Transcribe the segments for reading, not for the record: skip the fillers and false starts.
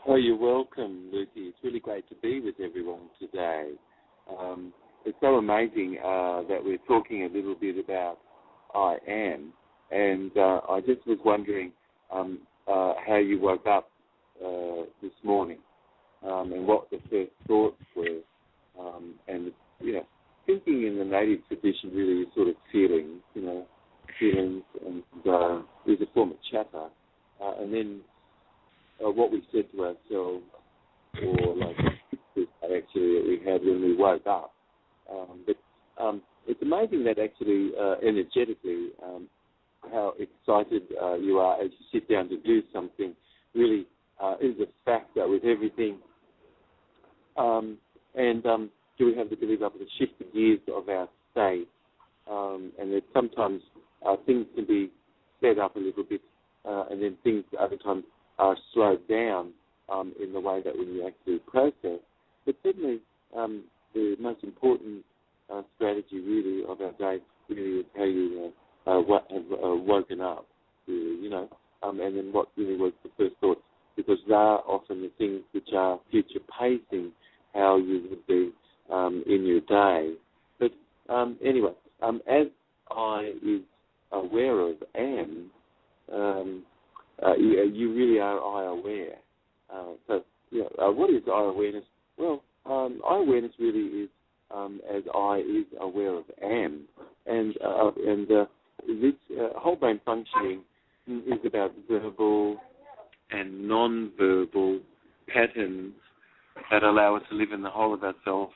Oh, you're welcome, Lucy. It's really great to be with everyone today. It's so amazing that we're talking a little bit about I am, and I just was wondering how you woke up this morning and what the first thoughts were, and thinking in the native tradition really is sort of feelings, feelings, and is a form of chatter, and then what we said to ourselves, or like actually that we had when we woke up. But it's amazing that actually energetically how excited you are as you sit down to do something really is a factor with everything. Do we have the ability to shift the gears of our state? And that sometimes things can be sped up a little bit, and then things other times are slowed down in the way that when you actually process. But certainly the most important strategy really of our day really is how you have woken up, really, and then what really was the first thoughts, because they are often the things which are future pacing how you would be in your day. But anyway, as I is aware of am, you really are I aware. What is I awareness? Well, I awareness really is as I is aware of am, and this whole brain functioning is about verbal and non-verbal patterns that allow us to live in the whole of ourselves.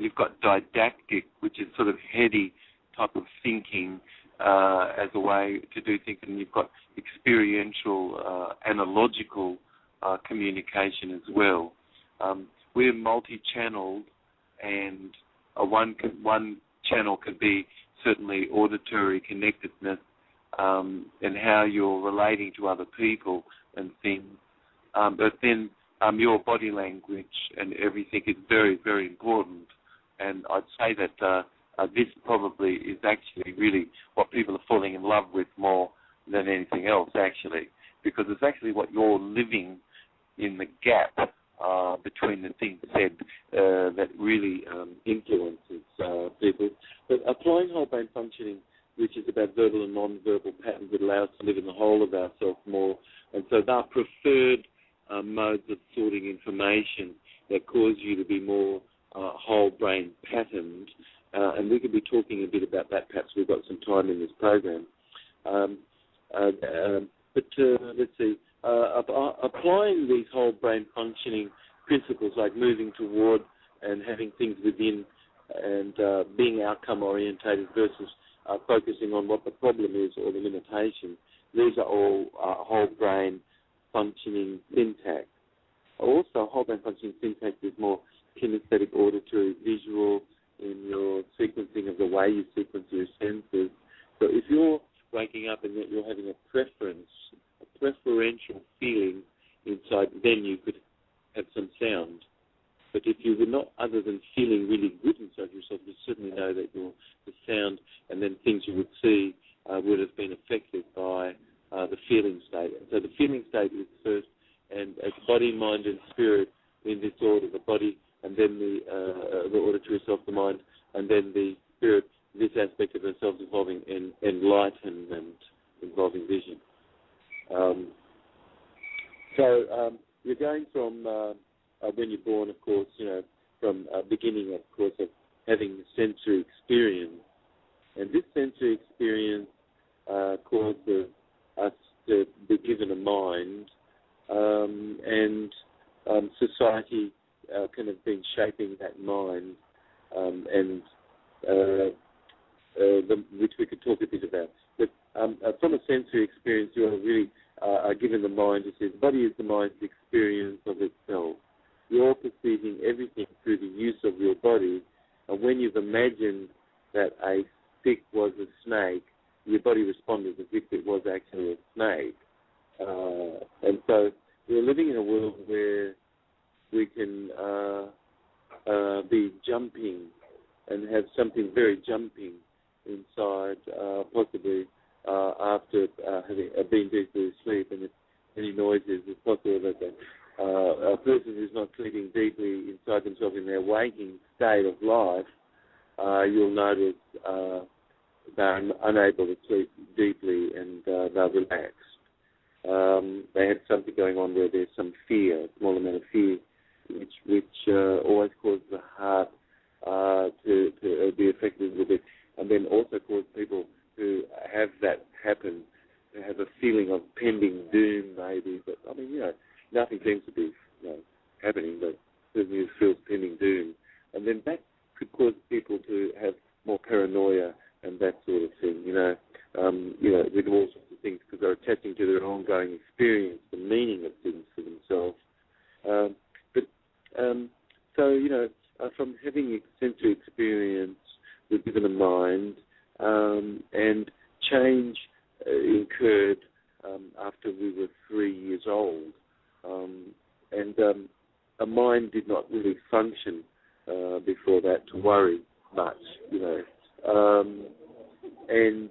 You've got didactic, which is sort of heady type of thinking as a way to do things, and you've got experiential, analogical communication as well. We're multi-channeled, and one channel can be certainly auditory connectedness and how you're relating to other people and things. But then your body language and everything is very, very important. And I'd say that this probably is actually really what people are falling in love with more than anything else, actually, because it's actually what you're living in the gap between the things said that really influences people. But applying whole brain functioning, which is about verbal and non-verbal patterns that allow us to live in the whole of ourselves more, and so they're preferred modes of sorting information that cause you to be more whole brain patterned, and we could be talking a bit about that. Perhaps we've got some time in this program. Let's see. Applying these whole brain functioning principles, like moving toward and having things within, and being outcome orientated versus focusing on what the problem is or the limitation. These are all whole brain functioning syntax. Also, whole brain functioning syntax is more kinesthetic, auditory, visual in your sequencing of the way you sequence your senses. So if you're waking up and yet you're having a preference, a preferential feeling inside, then you could have some sound. But if you were not other than feeling really good inside yourself, you certainly know that the sound and then things you would see would have been affected by the feeling state. And so the feeling state is first, and as body, mind, and spirit in this order, the body, and then the auditory self, the mind, and then the spirit, this aspect of ourselves involving enlightenment, involving vision. You're going from when you're born, of course, from beginning, of course, of having sensory experience. And this sensory experience causes us to be given a mind, and society kind of been shaping that mind, which we could talk a bit about. But from a sensory experience, you are really given the mind. It says, body is the mind's experience of itself. You're perceiving everything through the use of your body, and when you've imagined that a stick was a snake, your body responded as if it was actually a snake. And so we're living in a world where we can be jumping and have something very jumping inside, possibly after having been deeply asleep, and if any noises, it's possible that a person who's not sleeping deeply inside themselves in their waking state of life, you'll notice they're unable to sleep deeply and they're relaxed. They have something going on where there's some fear, a small amount of fear, which always causes the heart to be affected with it, and then also cause people who have that happen to have a feeling of pending doom, maybe. But I mean, nothing seems to be happening, but certainly it feels pending doom, and then that could cause people to have more paranoia and that sort of thing. With all sorts of things, because they're attaching to their ongoing experience the meaning of things for themselves. From having sensory experience within the mind, and change incurred after we were 3 years old, and a mind did not really function before that to worry much, and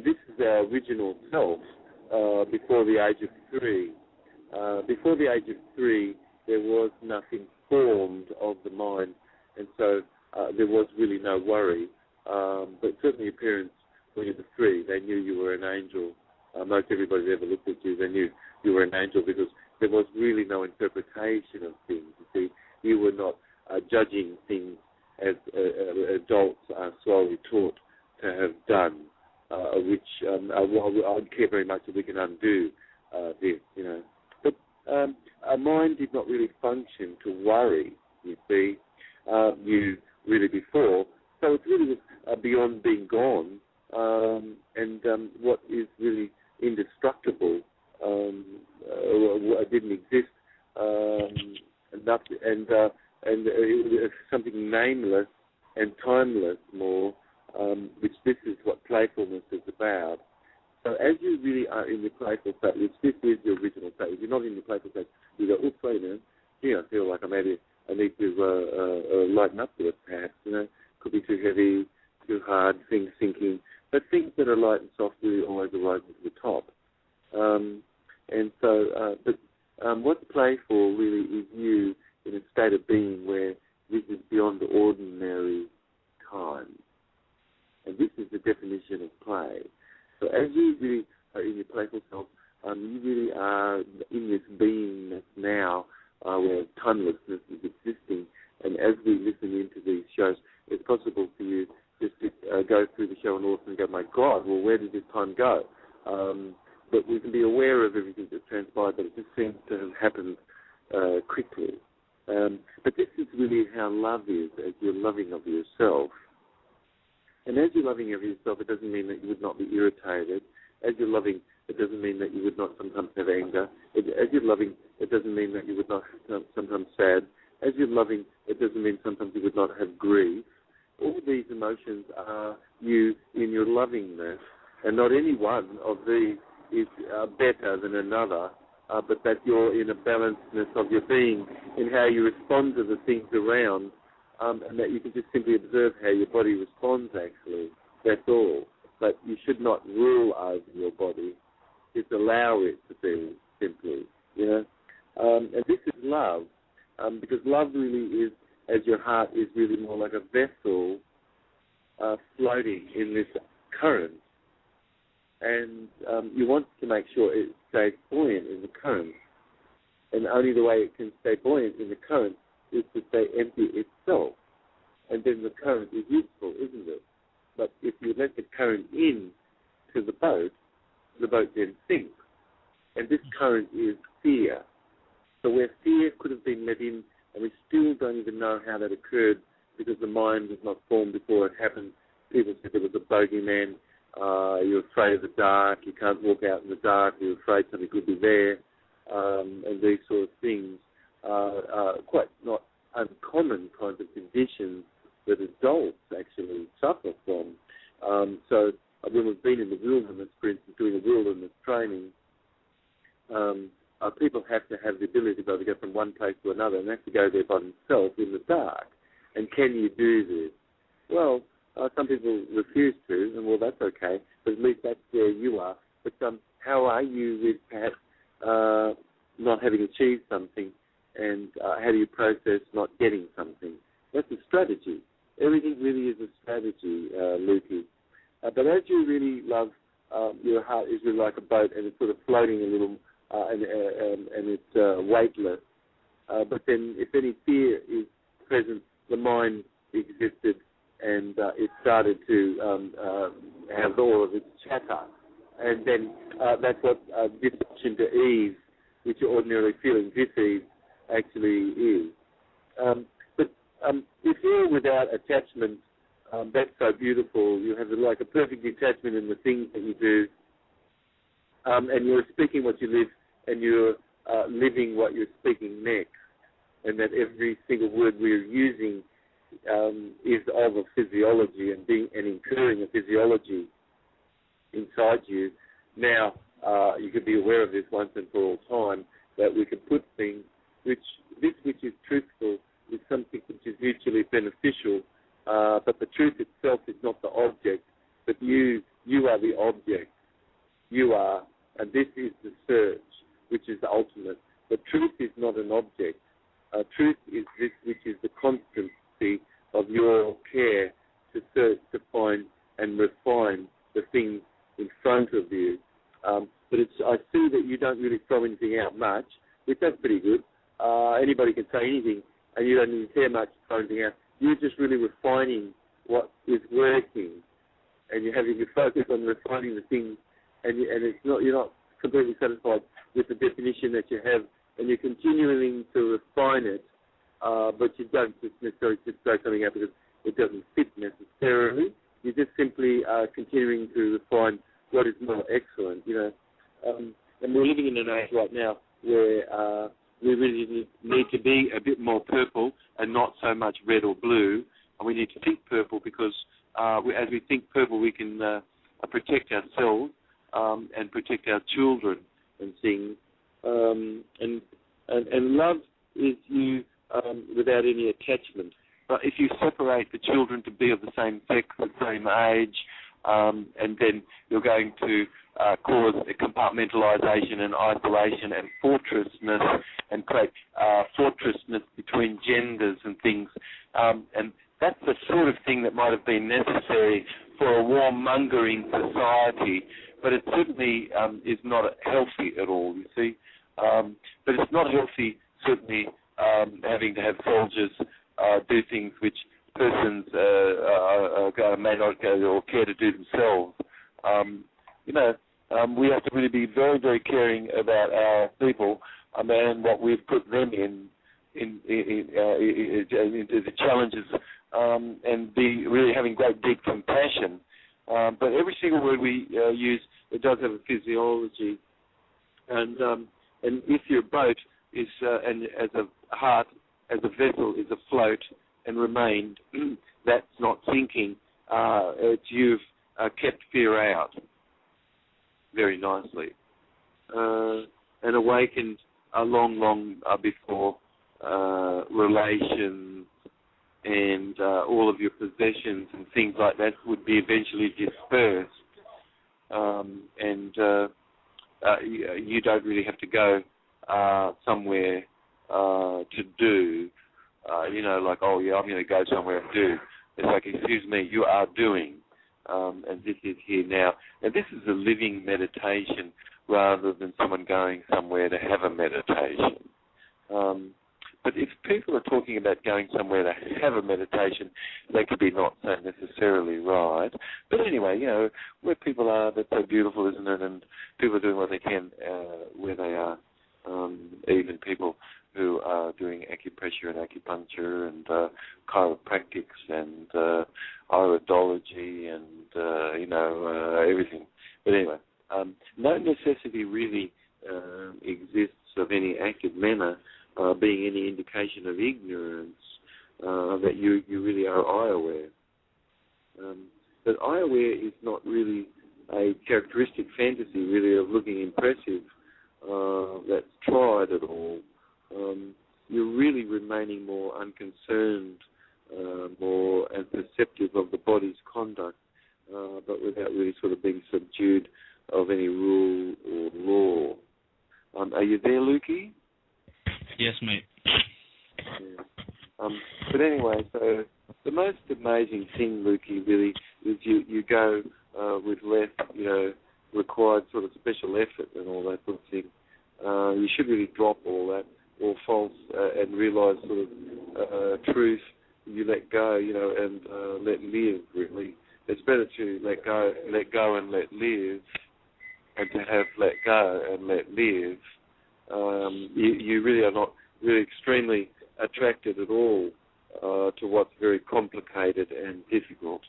this is our original self before the age of 3. Before the age of 3, there was nothing formed of the mind, and so there was really no worry. But certainly your parents, when you were 3, they knew you were an angel. Most everybody that ever looked at you, they knew you were an angel, because there was really no interpretation of things. You see, you were not judging things as adults are slowly taught to have done, which I don't care very much that we can undo this, But our mind did not really function to worry, you see, you really before. So it's really beyond being gone, and what is really indestructible didn't exist, and something nameless and timeless more, which this is what playfulness is about. So as you really are in the playful state, which this is the original state, if you're not in the playful state, you go, oops, wait a minute, I feel like I need to lighten up to it, perhaps, Could be too heavy, too hard, things sinking. But things that are light and soft really always arise to the top. What's playful really is you in a state of being where this is beyond the ordinary time. And this is the definition of play. So as you really are in your playful self, you really are in this beingness now where timelessness is existing. And as we listen into these shows, it's possible for you just to go through the show and all of a sudden go, my God, well, where did this time go? But we can be aware of everything that's transpired, but it just seems to have happened quickly. But this is really how love is, as you're loving of yourself. And as you're loving of yourself, it doesn't mean that you would not be irritated. As you're loving, it doesn't mean that you would not sometimes have anger. As you're loving, it doesn't mean that you would not sometimes sad. As you're loving, it doesn't mean sometimes you would not have grief. All these emotions are you in your lovingness, and not any one of these is better than another, but that you're in a balancedness of your being in how you respond to the things around, and that you can just simply observe how your body responds, actually. That's all. But you should not rule over your body. Just allow it to be, simply, And this is love, because love really is, as your heart is really more like a vessel floating in this current. And you want to make sure it stays buoyant in the current. And only the way it can stay buoyant in the current is to stay empty itself. And then the current is useful, isn't it? But if you let the current in to the boat then sinks. And this current is fear. So where fear could have been let in, and we still don't even know how that occurred because the mind was not formed before it happened. People said there was a bogeyman. You're afraid of the dark. You can't walk out in the dark. You're afraid something could be there. And these sort of things are quite not uncommon kinds of conditions that adults actually suffer from. So when we've been in the wilderness, for instance, doing a wilderness training, people have to have the ability to be able to go from one place to another and have to go there by themselves in the dark. And can you do this? Well, some people refuse to, and well, that's okay, but at least that's where you are. But how are you with perhaps not having achieved something and how do you process not getting something. That's a strategy. Everything really is a strategy, Lukey. But as you really love, your heart is really like a boat, and it's sort of floating a little, and it's weightless. But then if any fear is present, the mind existed, and it started to have all of its chatter. And then that's what disruption to ease, which you're ordinarily feeling dis-ease, actually is. But if you're without attachment, that's so beautiful. You have like a perfect detachment in the things that you do, and you're speaking what you live, and you're living what you're speaking next, and that every single word we're using is of a physiology and incurring a physiology inside you. Now, you could be aware of this once and for all time, that we could put things which is truthful is something which is mutually beneficial, but the truth itself is not the object, but you are the object. You are, and this is the search, which is the ultimate. The truth is not an object. Truth is this, which is the constancy of your care to search, to find, and refine the things in front of you. But I see that you don't really throw anything out much, which that's pretty good. Anybody can say anything, and you don't even care much to throw anything out. You're just really refining what is working, and you're having your focus on refining the things, and you're not completely satisfied with the definition that you have, and you're continuing to refine it, but you don't just necessarily just throw something out because it doesn't fit necessarily. You're just simply continuing to refine what is more excellent, and we're living in an age right now where we really need to be a bit more purple and not so much red or blue. And we need to think purple because as we think purple, we can protect ourselves and protect our children and things. And love is you without any attachment. But if you separate the children to be of the same sex, the same age, and then you're going to cause a compartmentalization and isolation and fortressness and create fortressness between genders and things. And that's the sort of thing that might have been necessary for a warmongering society, but it certainly is not healthy at all, you see. But it's not healthy, certainly, having to have soldiers do things which persons may not or care to do themselves. We have to really be very, very caring about our people and what we've put them into the challenges, and be really having great deep compassion. But every single word we use, it does have a physiology, and if your boat is and as a heart, as a vessel, is afloat and remained, that's not sinking. You've kept fear out very nicely, and awakened long before relations and all of your possessions and things like that would be eventually dispersed, and you don't really have to go somewhere to do, like, oh yeah, I'm going to go somewhere and do. It's like, excuse me, you are doing, and this is here now. And this is a living meditation rather than someone going somewhere to have a meditation. But if people are talking about going somewhere to have a meditation, they could be not so necessarily right. But anyway, where people are, that's so beautiful, isn't it? And people are doing what they can where they are. Even people who are doing acupressure and acupuncture and chiropractics and iridology and, everything. But anyway, no necessity really exists of any active manner being any indication of ignorance that you really are eye-aware. But eye-aware is not really a characteristic fantasy, really, of looking impressive that's tried at all. You're really remaining more unconcerned, more and perceptive of the body's conduct, but without really sort of being subdued of any rule or law. Are you there, Lukey? Yes, mate. But anyway, so the most amazing thing, Lukey, really, is you go with less, required sort of special effort and all that sort of thing. You should really drop all that, all false, and realise sort of truth. You let go, and let live, really. It's better to let go and let live, and to have let go and let live. You really are not really extremely attracted at all to what's very complicated and difficult.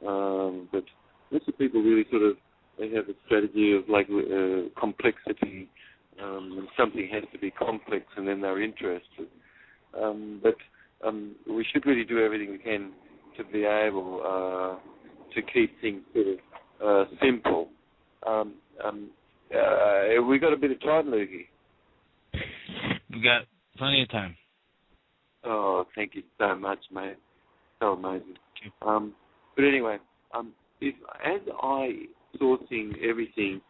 But most of the people really sort of, they have a strategy of like complexity, and something has to be complex and then they're interested. But we should really do everything we can to be able to keep things sort of simple. We got a bit of time, Lukey. We got plenty of time. Oh, thank you so much, mate. So amazing. But anyway, as I sourcing everything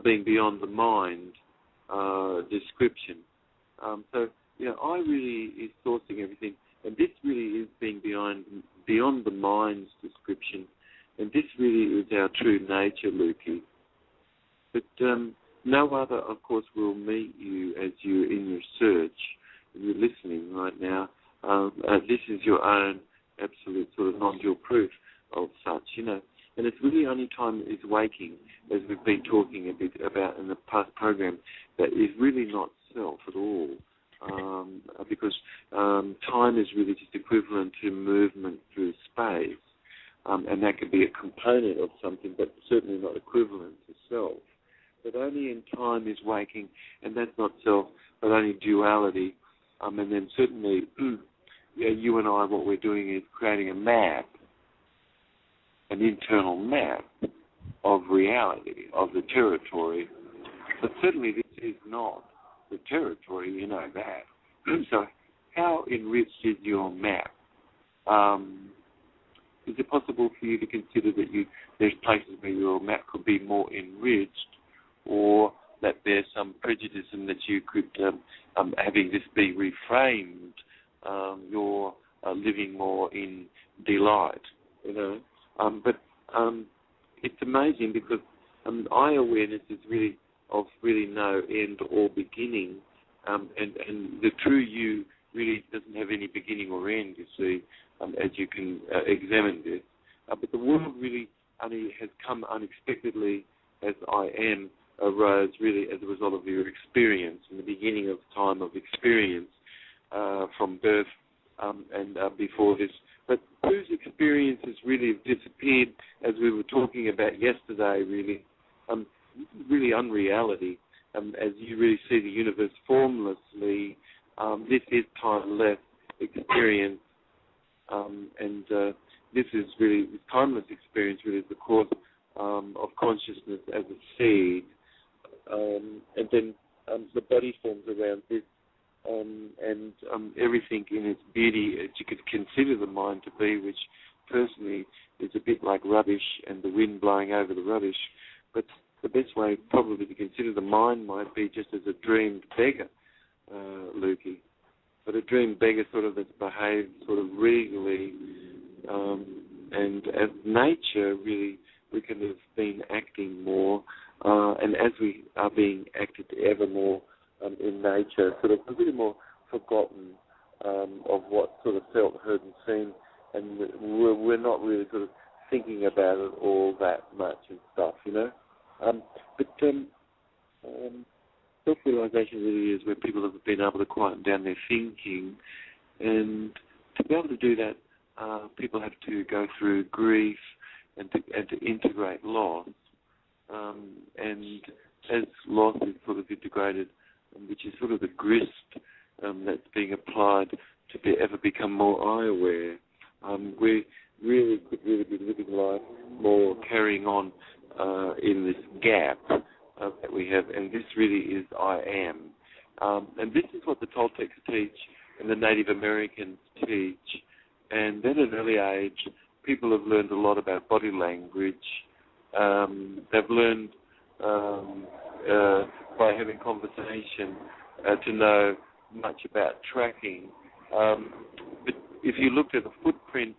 being beyond the mind description, so I really is sourcing everything, and this really is being beyond the mind's description, and this really is our true nature, Lukey. But no other, of course, will meet you as you're in your search. You're listening right now. This is your own absolute sort of non-dual proof of such, And it's really only time is waking, as we've been talking a bit about in the past program, that is really not self at all. Because time is really just equivalent to movement through space. And that could be a component of something, but certainly not equivalent to self. But only in time is waking, and that's not self, but only duality. And then certainly, you and I, what we're doing is creating a map, an internal map of reality, of the territory. But certainly this is not the territory, you know that. So how enriched is your map? Is it possible for you to consider that there's places where your map could be more enriched, or that there's some prejudice and that you could, having this be reframed, you're living more in delight, But it's amazing because eye awareness is really of really no end or beginning, and the true you really doesn't have any beginning or end, you see, as you can examine this. But the world really only has come unexpectedly as I am, arose really as a result of your experience, in the beginning of time of experience from birth and before this. But whose experiences really have disappeared, as we were talking about yesterday, really, really unreality. As you really see the universe formlessly, this is timeless experience, and this is really, this timeless experience really is the cause of consciousness as a seed, and then the body forms around this, and everything in its beauty as you could consider the mind to be, which personally is a bit like rubbish and the wind blowing over the rubbish. But the best way probably to consider the mind might be just as a dreamed beggar, Lukey. But a dreamed beggar sort of that's behaved sort of regally, and as nature really, we can have been acting more, and as we are being acted ever more in nature, sort of a little more forgotten of what sort of felt, heard and seen, and we're not really sort of thinking about it all that much and stuff, But self-realization really is where people have been able to quieten down their thinking, and to be able to do that, people have to go through grief and to integrate loss. And as loss is sort of integrated, which is sort of the grist that's being applied to ever become more eye-aware, we really could really be living life more carrying on in this gap that we have, and this really is I am. And this is what the Toltecs teach and the Native Americans teach. And then at an early age, people have learned a lot about body language. They've learned by having conversation to know much about tracking But if you looked at the footprint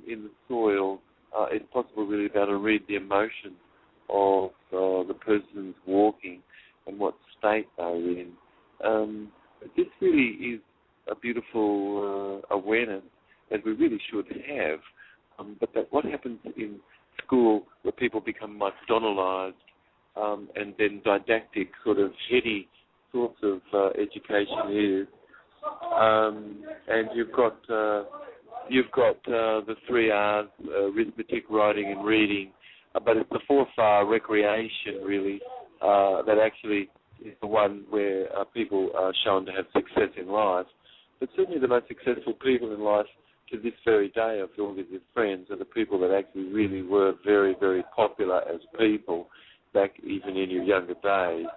in the soil, it's possible really to be able to read the emotion of the person's walking and what state they're in. This really is a beautiful awareness that we really should have. But what happens in school where people become McDonaldized and then didactic, sort of heady sorts of education is, and you've got the 3 R's, arithmetic, writing, and reading, but it's the 4th R, recreation, really, that actually is the one where people are shown to have success in life. But certainly the most successful people in life to this very day, I feel with your friends, are the people that actually really were very, very popular as people back even in your younger days.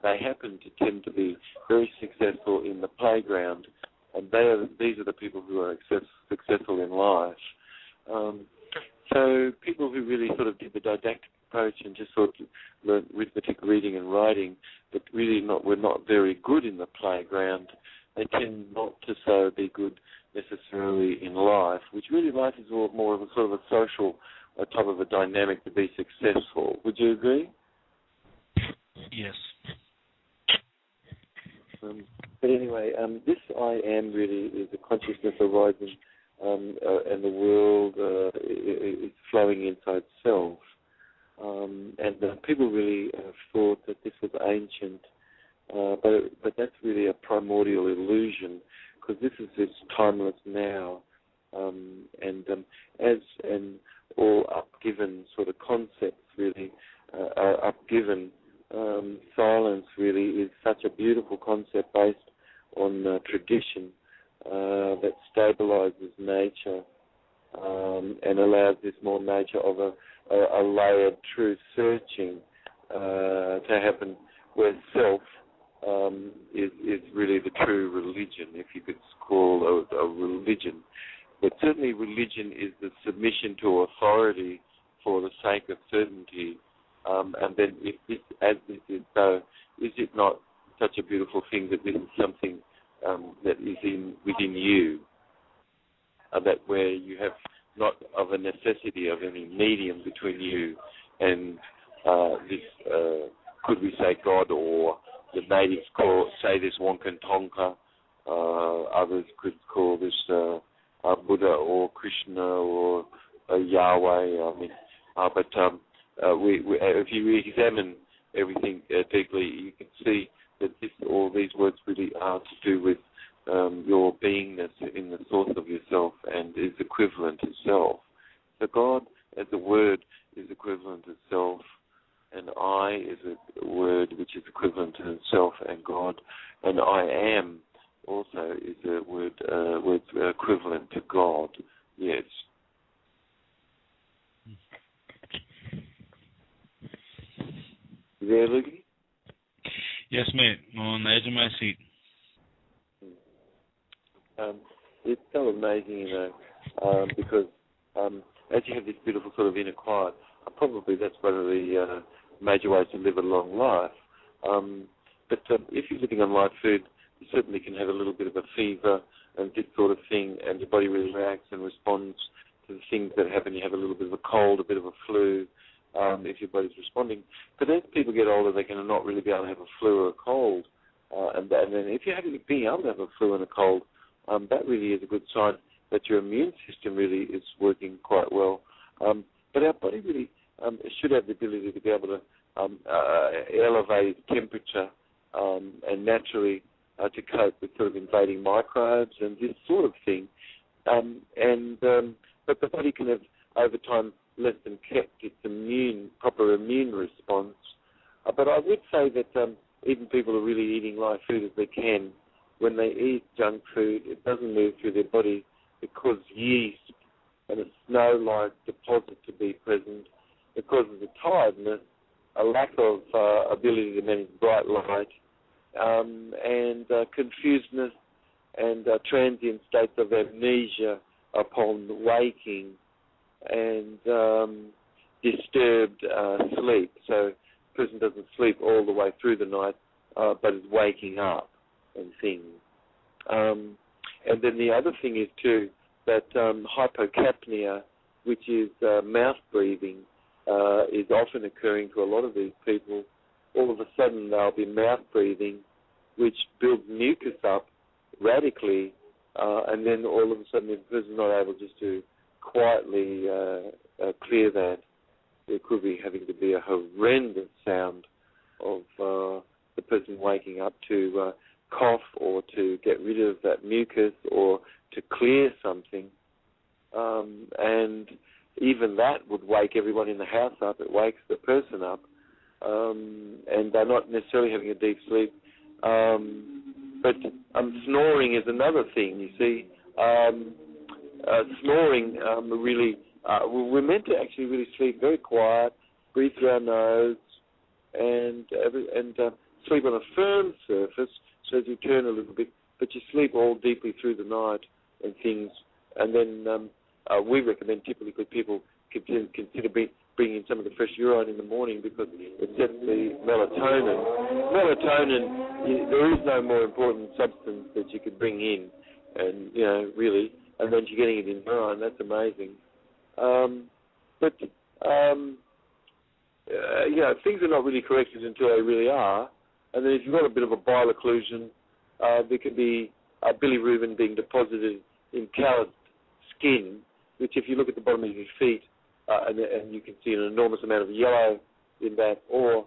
They happen to tend to be very successful in the playground, and these are the people who are successful in life. So people who really sort of did the didactic approach and just sort of learned arithmetic, reading, and writing, but really were not very good in the playground, they tend not to so be good necessarily in life, which really life is more of a sort of a social type of a dynamic to be successful. Would you agree? Yes. But anyway, this I am really is a consciousness arising, and the world is flowing inside self. And people really thought that this was ancient, but that's really a primordial illusion, because this is timeless now, and all upgiven sort of concepts really are upgiven. Silence really is such a beautiful concept based on tradition that stabilizes nature and allows this more nature of a layered truth searching to happen, where self is really the true religion, if you could call a religion. But certainly religion is the submission to authority for the sake of certainty. And then if this, as this is so, is it not such a beautiful thing that this is something that is within you, that where you have not of a necessity of any medium between you and this, could we say God, or the natives say this Wonka Tonka, others could call this Buddha or Krishna or Yahweh. I mean, but if you examine everything deeply, you can see that all these words really are to do with your beingness in the source of yourself and is equivalent to self. So God as a word is equivalent to self, and I is a word which is equivalent to self and God, and I am also is a word equivalent to God. Yes. You there, Lucy? Yes, mate. I'm on the edge of my seat. It's so amazing, because as you have this beautiful sort of inner quiet, probably that's one of the major ways to live a long life. But if you're living on light food, you certainly can have a little bit of a fever and this sort of thing, and your body really reacts and responds to the things that happen. You have a little bit of a cold, a bit of a flu, if your body's responding. But as people get older, they can not really be able to have a flu or a cold. And then if you're being able to have a flu and a cold, that really is a good sign that your immune system really is working quite well. But our body really should have the ability to be able to elevate its temperature and naturally to cope with sort of invading microbes and this sort of thing. But the body can have, over time, less than kept its proper immune response. But I would say that even people are really eating light food as they can. When they eat junk food, it doesn't move through their body because yeast and a snow-like deposit to be present, because of the tiredness, a lack of ability to manage bright light, and confusedness and transient states of amnesia upon waking, and disturbed sleep. So the person doesn't sleep all the way through the night, but is waking up and things. And then the other thing is too that hypocapnia, which is mouth breathing, is often occurring to a lot of these people. All of a sudden they'll be mouth breathing, which builds mucus up radically, and then all of a sudden the person's not able just to quietly clear that. There could be having to be a horrendous sound of the person waking up to cough or to get rid of that mucus or to clear something. And even that would wake everyone in the house up. It wakes the person up. And they're not necessarily having a deep sleep. But snoring is another thing, you see. Snoring really, we're meant to actually really sleep very quiet, breathe through our nose, and sleep on a firm surface so as you turn a little bit, but you sleep all deeply through the night and things. And then we recommend typically people consider bringing in some of the fresh urine in the morning because it sets the melatonin. Melatonin, there is no more important substance that you could bring in, and really, and then you're getting it in urine. That's amazing. Things are not really corrected until they really are. And then if you've got a bit of a bile occlusion, there could be bilirubin being deposited in calloused skin, which if you look at the bottom of your feet, and you can see an enormous amount of yellow in that, or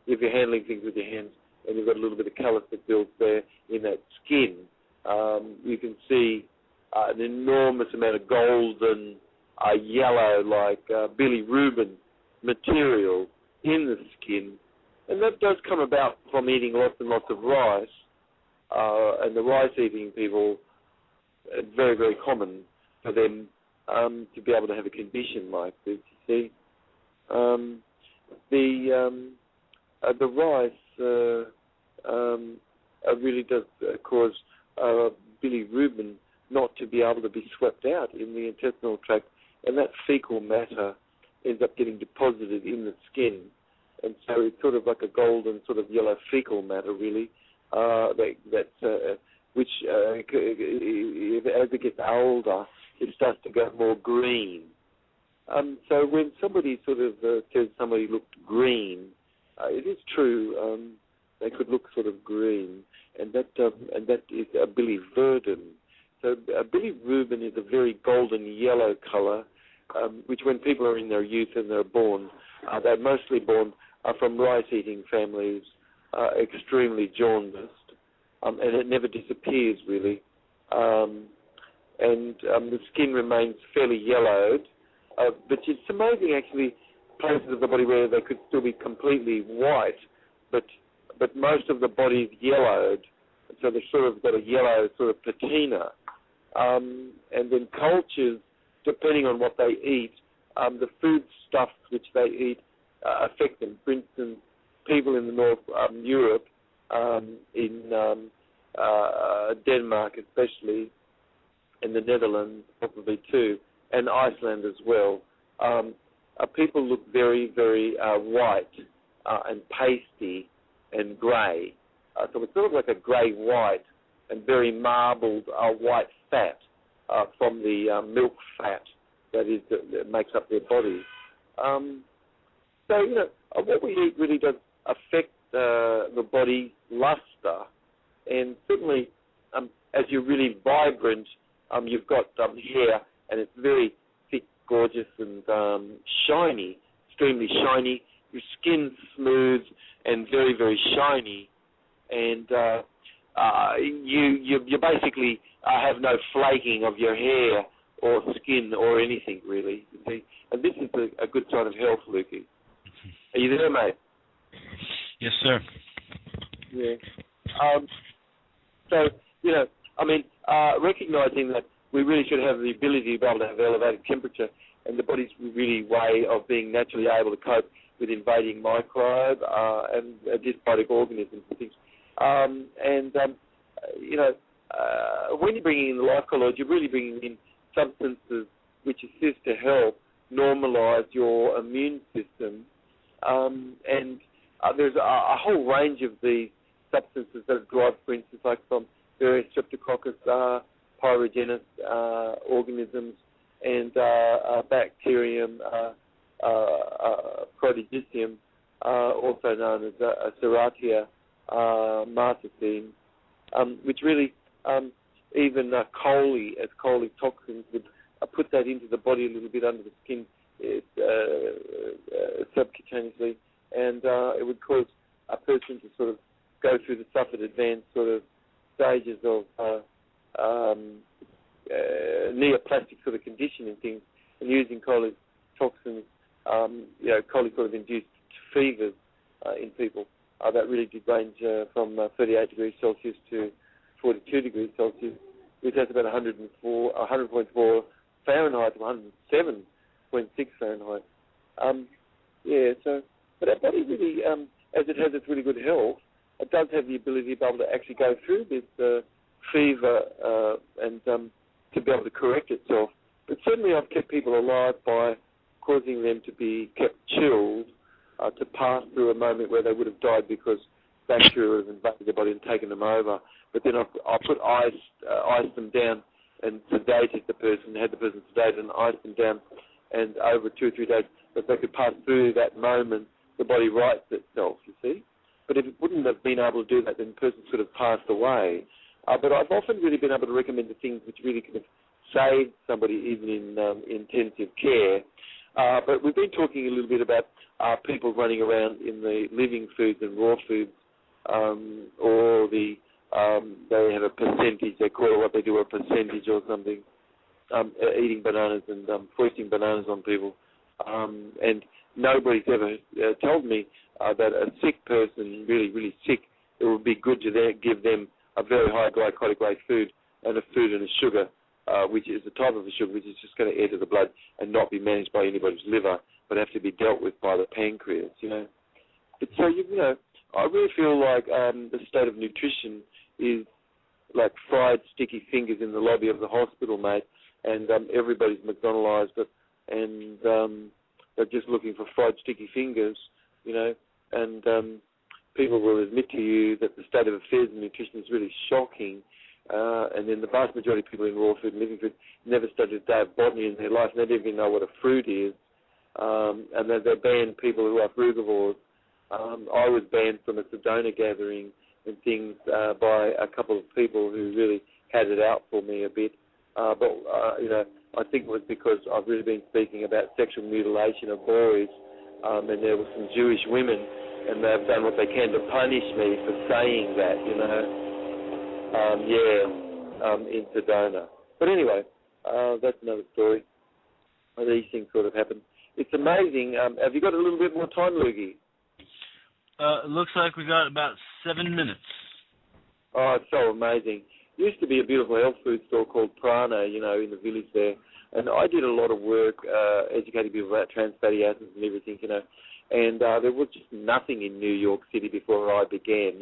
if you're handling things with your hands and you've got a little bit of callus that builds there in that skin, you can see an enormous amount of golden yellow, like bilirubin material in the skin. And that does come about from eating lots and lots of rice. And the rice-eating people, it's very, very common for them to be able to have a condition like this, you see. The rice really does cause bilirubin not to be able to be swept out in the intestinal tract, and that fecal matter ends up getting deposited in the skin. And so it's sort of like a golden sort of yellow fecal matter, really, which as it gets older, it starts to go more green. So when somebody sort of says somebody looked green, it is true. They could look sort of green, and that is a biliverdin. So bilirubin is a very golden yellow color, which when people are in their youth and they're born, they're mostly born from rice-eating families, extremely jaundiced, and it never disappears really. And the skin remains fairly yellowed, but it's amazing actually places of the body where they could still be completely white, but most of the body is yellowed, so they've sort of got a yellow sort of patina. And then cultures, depending on what they eat, the food stuffs which they eat affect them. For instance, people in the North Europe, in Denmark especially, and the Netherlands probably too, and Iceland as well, people look very, very white and pasty and grey. So it's sort of like a grey-white and very marbled white fat from the milk fat that makes up their body. So, what we eat really does affect the body luster, and certainly as you're really vibrant, you've got hair, and it's very thick, gorgeous, and shiny, extremely shiny. Your skin's smooth and very, very shiny, and you basically have no flaking of your hair or skin or anything, really, you see. And this is a good sign of health, Lukey. Are you there, mate? Yes, sir. Yeah. So, recognizing that we really should have the ability to be able to have elevated temperature, and the body's really way of being naturally able to cope with invading microbe and dysbiotic organisms and things. When you're bringing in the life colloid, you're really bringing in substances which assist to help normalize your immune system. And there's a whole range of these substances that are derived, for instance, like from various Streptococcus pyrogenous organisms, and bacterium prodigitium, also known as Serratia martensine, which really even coli toxins would put that into the body a little bit under the skin subcutaneously, and it would cause a person to sort of go through the suffered advanced sort of stages of neoplastic sort of condition and things, and using coli toxins, coli sort of induced fevers in people that really did range from 38 degrees Celsius to 42 degrees Celsius, which has about 100.4 Fahrenheit to 107.6 Fahrenheit. But our body really, as it has its really good health, it does have the ability to be able to actually go through this fever and to be able to correct itself. But certainly I've kept people alive by causing them to be kept chilled, to pass through a moment where they would have died because bacteria would have invaded their body and taken them over. But then I put iced them down and sedated the person, had the person sedated and iced them down, and over 2 or 3 days, that they could pass through that moment, the body rights itself, you see. But if it wouldn't have been able to do that, then the person could have passed away. But I've often really been able to recommend the things which really could have saved somebody even in intensive care. But we've been talking a little bit about people running around in the living foods and raw foods, or they have a percentage, they call it what they do, a percentage or something, eating bananas and foisting bananas on people. And nobody's ever told me that a sick person, really, really sick, it would be good to give them a very high glycolytic rate food and a food and a sugar, which is a type of a sugar which is just going to enter the blood and not be managed by anybody's liver, but have to be dealt with by the pancreas, But so, I really feel like the state of nutrition is like fried sticky fingers in the lobby of the hospital, mate, and everybody's McDonaldized it, and they're just looking for fried sticky fingers, and people will admit to you that the state of affairs in nutrition is really shocking, and then the vast majority of people in raw food and living food never studied a day of botany in their life, and they don't even know what a fruit is, and they ban people who are frugivores. I was banned from a Sedona gathering and things by a couple of people who really had it out for me a bit, but I think it was because I've really been speaking about sexual mutilation of boys, and there were some Jewish women, and they've done what they can to punish me for saying that, in Sedona. But anyway, that's another story. These things sort of happen. It's amazing. Have you got a little bit more time, Loogie? It looks like we got about 7 minutes. Oh, it's so amazing. There used to be a beautiful health food store called Prana, in the village there. And I did a lot of work educating people about trans fatty acids and everything, And there was just nothing in New York City before I began,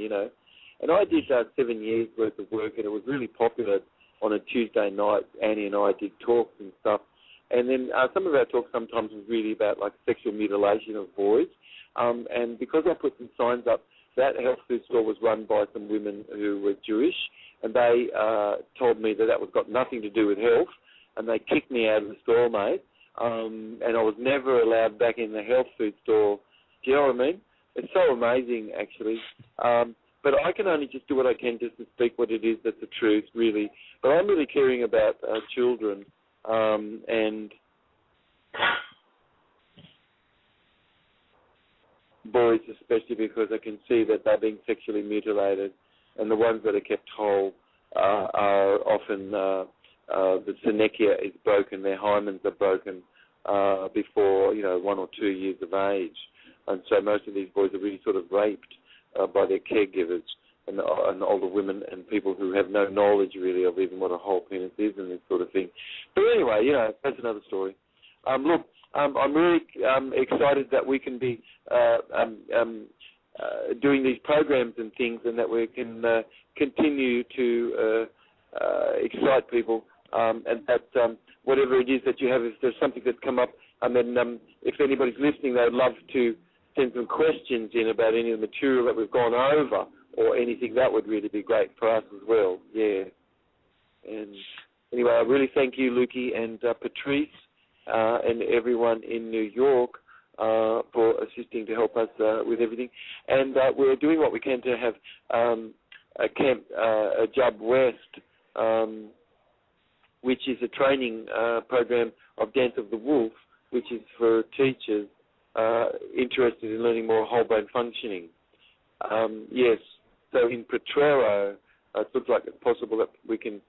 And I did 7 years' worth of work, and it was really popular on a Tuesday night. Annie and I did talks and stuff. And then some of our talks sometimes was really about, like, sexual mutilation of boys. And because I put some signs up, that health food store was run by some women who were Jewish, and they told me that was got nothing to do with health, and they kicked me out of the store, mate. And I was never allowed back in the health food store. Do you know what I mean? It's so amazing, actually. But I can only just do what I can just to speak what it is that's the truth, really. But I'm really caring about children and boys especially, because I can see that they're being sexually mutilated, and the ones that are kept whole are often the synechia is broken, their hymens are broken before 1 or 2 years of age, and so most of these boys are really sort of raped by their caregivers and older women and people who have no knowledge really of even what a whole penis is and this sort of thing. But anyway, that's another story. Look, I'm really excited that we can be doing these programs and things, and that we can continue to excite people, and that whatever it is that you have, if there's something that's come up, and then if anybody's listening, they'd love to send some questions in about any of the material that we've gone over or anything, that would really be great for us as well. Yeah. And anyway, I really thank you, Lukey, and Patrice, and everyone in New York for assisting to help us with everything. And we're doing what we can to have a camp, a Job West, which is a training program of Dance of the Wolf, which is for teachers interested in learning more whole bone functioning. Yes, so in Potrero, it looks like it's possible that we can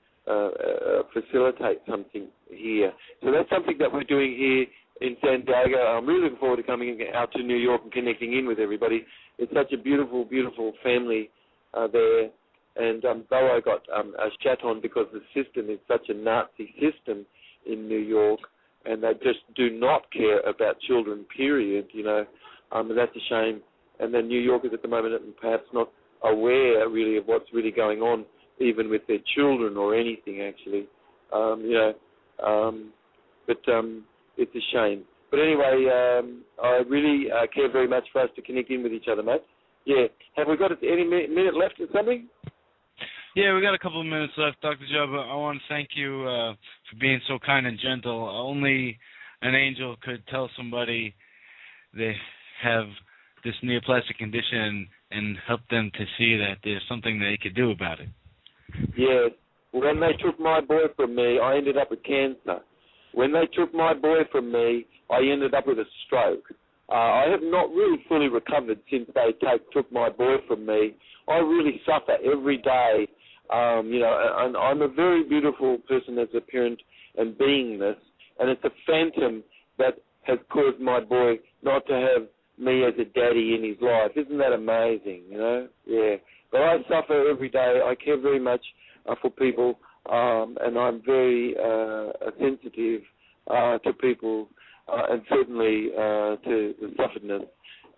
facilitate something here. So that's something that we're doing here in San Diego. I'm really looking forward to coming out to New York and connecting in with everybody. It's such a beautiful, beautiful family there. And though I got a chaton because the system is such a Nazi system in New York, and they just do not care about children, period, and that's a shame. And then New Yorkers at the moment are perhaps not aware really of what's really going on, even with their children or anything, actually. But it's a shame. But anyway, I really care very much for us to connect in with each other, mate. Yeah. Have we got any minute left or something? Yeah, we got a couple of minutes left, Dr. Joe, but I want to thank you for being so kind and gentle. Only an angel could tell somebody they have this neoplastic condition and help them to see that there's something they could do about it. Yes. When they took my boy from me, I ended up with cancer. When they took my boy from me, I ended up with a stroke. I have not really fully recovered since they took my boy from me. I really suffer every day. And I'm a very beautiful person as a parent and beingness, and it's a phantom that has caused my boy not to have me as a daddy in his life. Isn't that amazing, Yeah. But I suffer every day. I care very much for people, and I'm very sensitive to people, and certainly to the sufferedness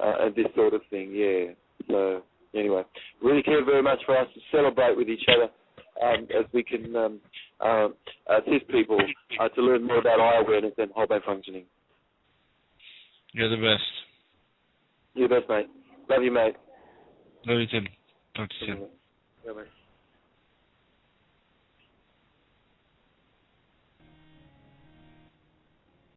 and this sort of thing, yeah. So anyway, really care very much for us to celebrate with each other as we can assist people to learn more about eye awareness and whole bone functioning. You're the best. You're the best, mate. Love you, mate. Love you, Tim. Talk to you soon. Bye, mate.